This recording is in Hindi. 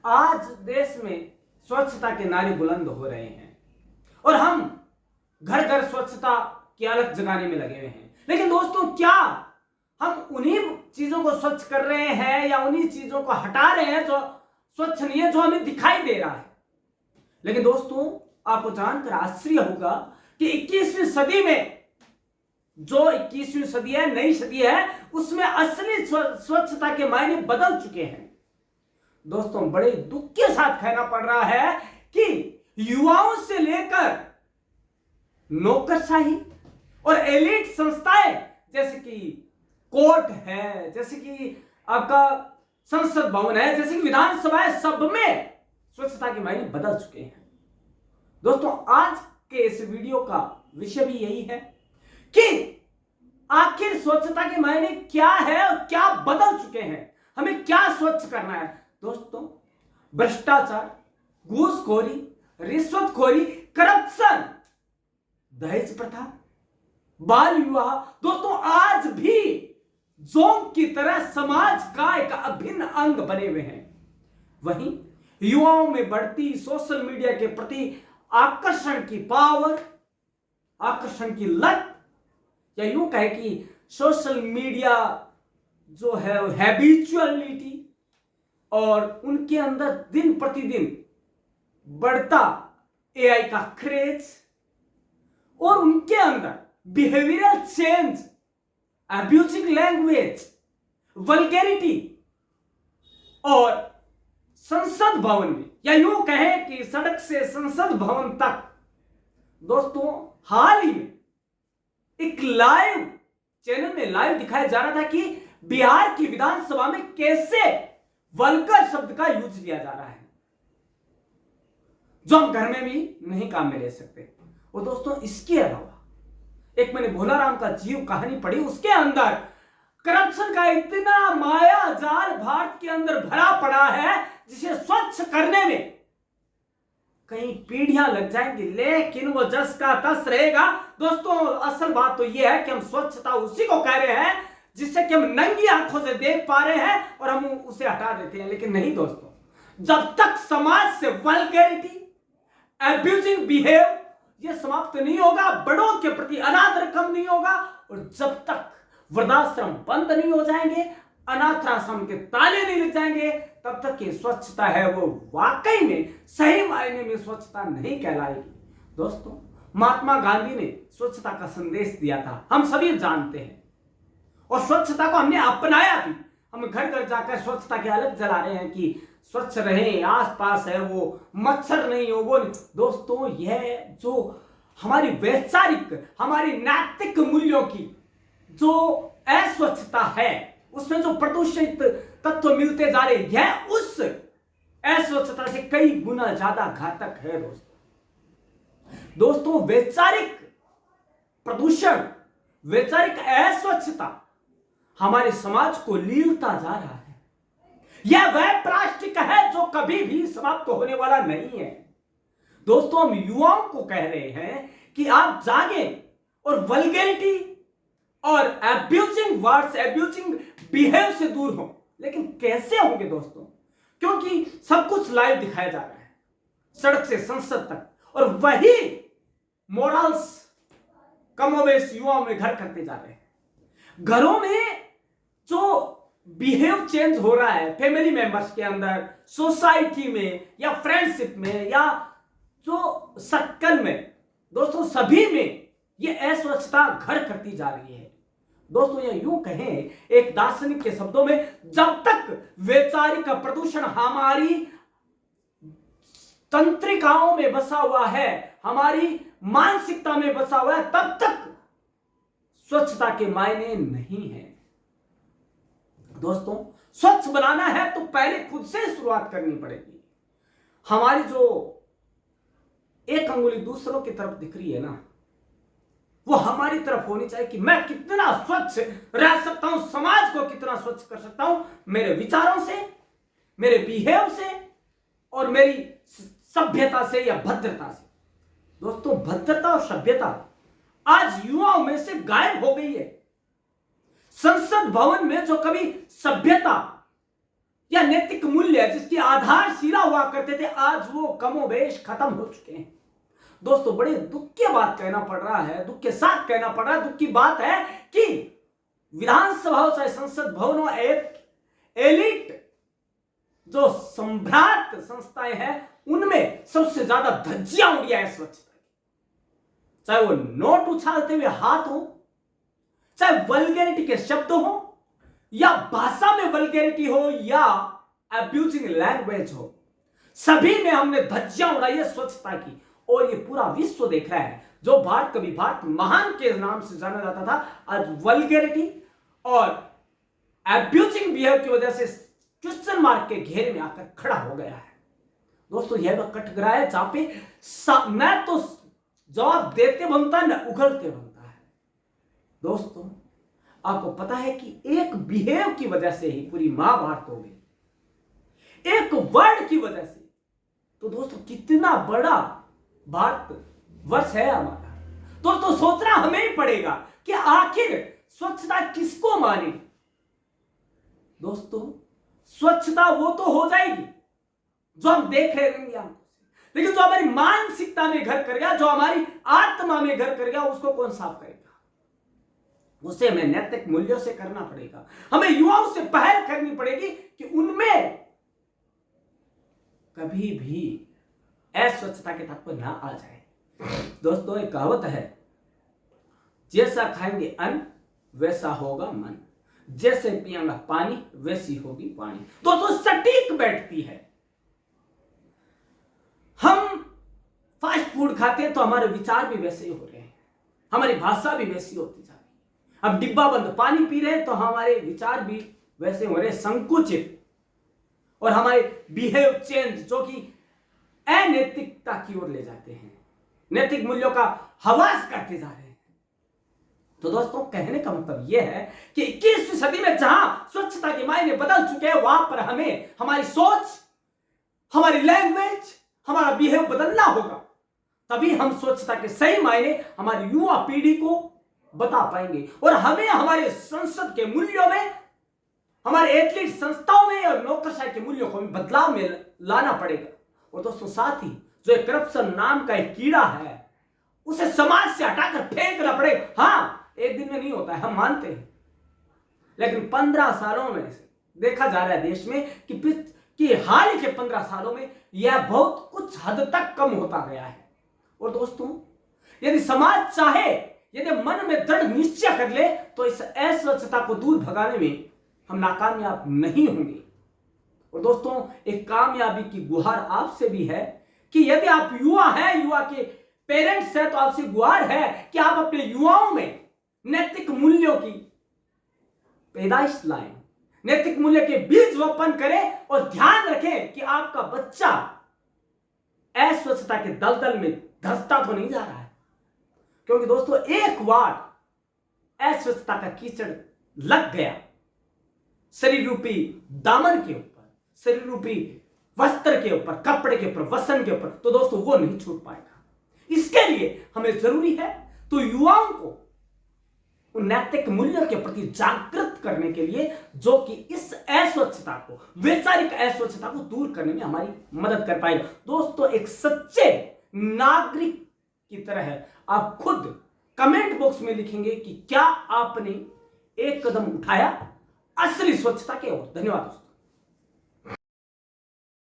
आज देश में स्वच्छता के नारे बुलंद हो रहे हैं और हम घर घर स्वच्छता की अलग जगाने में लगे हुए हैं। लेकिन दोस्तों, क्या हम उन्हीं चीजों को स्वच्छ कर रहे हैं या उन्हीं चीजों को हटा रहे हैं जो स्वच्छ नहीं है, जो हमें दिखाई दे रहा है? लेकिन दोस्तों, आपको जानकर आश्चर्य होगा कि 21वीं सदी में, जो 21वीं सदी है, नई सदी है, उसमें असली स्वच्छता के मायने बदल चुके हैं। दोस्तों, बड़े दुख के साथ कहना पड़ रहा है कि युवाओं से लेकर नौकरशाही और एलिट संस्थाएं जैसे कि कोर्ट है, जैसे कि आपका संसद भवन है, जैसे कि विधानसभा है, सब में स्वच्छता के मायने बदल चुके हैं। दोस्तों, आज के इस वीडियो का विषय भी यही है कि आखिर स्वच्छता के मायने क्या है और क्या बदल चुके हैं, हमें क्या स्वच्छ करना है। दोस्तों, भ्रष्टाचार, घूसखोरी, रिश्वतखोरी, करप्शन, दहेज प्रथा, बाल विवाह, दोस्तों आज भी जोंक की तरह समाज का एक अभिन्न अंग बने हुए हैं। वहीं युवाओं में बढ़ती सोशल मीडिया के प्रति आकर्षण की पावर, आकर्षण की लत, या यूं कहे कि सोशल मीडिया जो है हैबिचुअलिटी, और उनके अंदर दिन प्रतिदिन बढ़ता एआई का क्रेज, और उनके अंदर behavioural change, abusing language, vulgarity, और संसद भवन में, या यूं कहें कि सड़क से संसद भवन तक, दोस्तों हाल ही में एक लाइव चैनल में लाइव दिखाया जा रहा था कि बिहार की विधानसभा में कैसे वल्गर शब्द का यूज किया जा रहा है, जो हम घर में भी नहीं काम में ले सकते। और दोस्तों, इसके अलावा एक मैंने भोलाराम का जीव कहानी पढ़ी, उसके अंदर करप्शन का इतना माया जाल भारत के अंदर भरा पड़ा है जिसे स्वच्छ करने में कई पीढ़ियां लग जाएंगी, लेकिन वो जस का तस रहेगा। दोस्तों, असल बात तो यह है कि हम स्वच्छता उसी को कह रहे हैं जिससे कि हम नंगी आंखों से देख पा रहे हैं और हम उसे हटा देते हैं। लेकिन नहीं दोस्तों, जब तक समाज से वल्गैरिटी, एब्यूजिंग बिहेव ये समाप्त नहीं होगा, बड़ों के प्रति अनादर कम नहीं होगा, और जब तक वृद्धाश्रम बंद नहीं हो जाएंगे, अनाथाश्रम के ताले नहीं लग जाएंगे, तब तक ये स्वच्छता है वो वाकई में सही मायने में स्वच्छता नहीं कहलाएगी। दोस्तों, महात्मा गांधी ने स्वच्छता का संदेश दिया था, हम सभी जानते हैं, और स्वच्छता को हमने अपनाया भी। हम घर घर जाकर स्वच्छता के अलग जला रहे हैं कि स्वच्छ रहे, आसपास है वो मच्छर नहीं हो, वो नहीं। दोस्तों, यह जो हमारी वैचारिक, हमारी नैतिक मूल्यों की जो अस्वच्छता है, उसमें जो प्रदूषित तत्व मिलते जा रहे, यह उस अस्वच्छता से कई गुना ज्यादा घातक है। दोस्तों, वैचारिक प्रदूषण, वैचारिक अस्वच्छता हमारे समाज को लीलता जा रहा है। यह वह प्लास्टिक है जो कभी भी समाप्त होने वाला नहीं है। दोस्तों, हम युवाओं को कह रहे हैं कि आप जागे और वल्गैरिटी और एब्यूजिंग वर्ड्स, एब्यूजिंग बिहेव से दूर हो। लेकिन कैसे होंगे दोस्तों? क्योंकि सब कुछ लाइव दिखाया जा रहा है, सड़क से संसद तक, और वही मोरल्स कमोबेश युवाओं में घर करते जा रहे हैं। घरों में जो बिहेव चेंज हो रहा है, फैमिली मेंबर्स के अंदर, सोसाइटी में, या फ्रेंडशिप में, या जो सर्कल में, दोस्तों सभी में ये अस्वच्छता घर करती जा रही है। दोस्तों, ये यूं कहें एक दार्शनिक के शब्दों में, जब तक वैचारिक प्रदूषण हमारी तंत्रिकाओं में बसा हुआ है, हमारी मानसिकता में बसा हुआ है, तब तक स्वच्छता के मायने नहीं है। दोस्तों, स्वच्छ बनाना है तो पहले खुद से शुरुआत करनी पड़ेगी। हमारी जो एक अंगुली दूसरों की तरफ दिख रही है ना, वो हमारी तरफ होनी चाहिए कि मैं कितना स्वच्छ रह सकता हूं, समाज को कितना स्वच्छ कर सकता हूं, मेरे विचारों से, मेरे बिहेव से, और मेरी सभ्यता से या भद्रता से। दोस्तों, भद्रता और सभ्यता आज युवाओं में से गायब हो गई है। संसद भवन में जो कभी सभ्यता या नैतिक मूल्य जिसकी आधारशिला हुआ करते थे, आज वो कमोबेश खत्म हो चुके हैं। दोस्तों बड़े दुख की बात कहना पड़ रहा है, दुख के साथ कहना पड़ रहा है, दुख की बात है कि विधानसभा चाहे संसद भवनों, एक एलिट जो सम्राट संस्थाएं हैं, उनमें सबसे ज्यादा धज्जियां उड़ी है स्वच्छता की। चाहे वो नोट उछालते हुए हाथ हो, चाहे वल्गैरिटी के शब्द हो, या भाषा में वल्गैरिटी हो, या अब्यूजिंग लैंग्वेज हो, सभी में हमने धज्जियां उड़ाई है स्वच्छता की। और ये पूरा विश्व देख रहा है। जो भारत कभी भारत महान के नाम से जाना जाता था, आज वल्गैरिटी और अब्यूजिंग बिहेव की वजह से क्वेश्चन मार्क के घेरे में आकर खड़ा हो गया है। दोस्तों यह वह कटघरा है जहां पे न तो जवाब देते बनता है, न उगलते बनता है। दोस्तों आपको पता है कि एक बिहेव की वजह से ही पूरी महाभारत हो गई, एक वर्ड की वजह से। तो दोस्तों कितना बड़ा भारत वर्ष है हमारा। दोस्तों सोचना हमें ही पड़ेगा कि आखिर स्वच्छता किसको माने। दोस्तों स्वच्छता वो तो हो जाएगी जो हम देख रहे रहेंगे आंखों से, लेकिन जो हमारी मानसिकता में घर कर गया, जो हमारी आत्मा में घर कर गया, उसको कौन साफ करेगा? उसे हमें नैतिक मूल्यों से करना पड़ेगा। हमें युवाओं से पहल करनी पड़ेगी कि उनमें कभी भी अस्वच्छता के तत्व ना आ जाए। दोस्तों एक कहावत है, जैसा खाएंगे अन्न वैसा होगा मन, जैसे पिएंगे पानी वैसी होगी वाणी। दोस्तों सटीक बैठती है। हम फास्ट फूड खाते हैं तो हमारे विचार भी वैसे ही हो रहे हैं, हमारी भाषा भी वैसी होती जा रही है। हम डिब्बा बंद पानी पी रहे हैं तो हमारे विचार भी वैसे हो रहे हैं, संकुचित, और हमारे बिहेव चेंज जो कि अनैतिकता की ओर ले जाते हैं, नैतिक मूल्यों का हवास करते जा रहे हैं। तो दोस्तों कहने का मतलब यह है कि 21वीं सदी में जहां स्वच्छता के मायने बदल चुके हैं, वहां पर हमें हमारी सोच, हमारी लैंग्वेज, हमारा बिहेव बदलना होगा। तभी हम स्वच्छता के सही मायने हमारी युवा पीढ़ी को बता पाएंगे। और हमें हमारे संसद के मूल्यों में, हमारे एथलीट संस्थाओं में और नौकरशाही के मूल्यों को भी बदलाव में लाना पड़ेगा। और दोस्तों साथ ही जो करप्शन नाम का एक कीड़ा है, उसे समाज से हटाकर फेंकना पड़ेगा। हाँ एक दिन में नहीं होता है, हम मानते हैं, लेकिन 15 सालों में देखा जा रहा है देश में कि हाल के 15 सालों में यह बहुत कुछ हद तक कम होता गया है। और दोस्तों यदि समाज चाहे, यदि मन में दृढ़ निश्चय कर ले, तो इस अस्वच्छता को दूर भगाने में हम नाकामयाब नहीं होंगे। और दोस्तों एक कामयाबी की गुहार आपसे भी है कि यदि आप युवा हैं, युवा के पेरेंट्स हैं, तो आपसे गुहार है कि आप अपने युवाओं में नैतिक मूल्यों की पैदाइश लाएं, नैतिक मूल्य के बीज रोपण करें, और ध्यान रखें कि आपका बच्चा अस्वच्छता के दलदल में धंसता तो नहीं जा रहा है। क्योंकि दोस्तों एक बार अस्वच्छता का कीचड़ लग गया शरीर रूपी दामन के ऊपर, शरीर रूपी वस्त्र के ऊपर, कपड़े के ऊपर, वसन के ऊपर, तो दोस्तों वो नहीं छूट पाएगा। इसके लिए हमें जरूरी है तो युवाओं को उन नैतिक मूल्यों के प्रति जागृत करने के लिए, जो कि इस अस्वच्छता को, वैचारिक अस्वच्छता को दूर करने में हमारी मदद कर पाएगा। दोस्तों एक सच्चे नागरिक की तरह है, आप खुद कमेंट बॉक्स में लिखेंगे कि क्या आपने एक कदम उठाया असली स्वच्छता की ओर। धन्यवाद दोस्तों।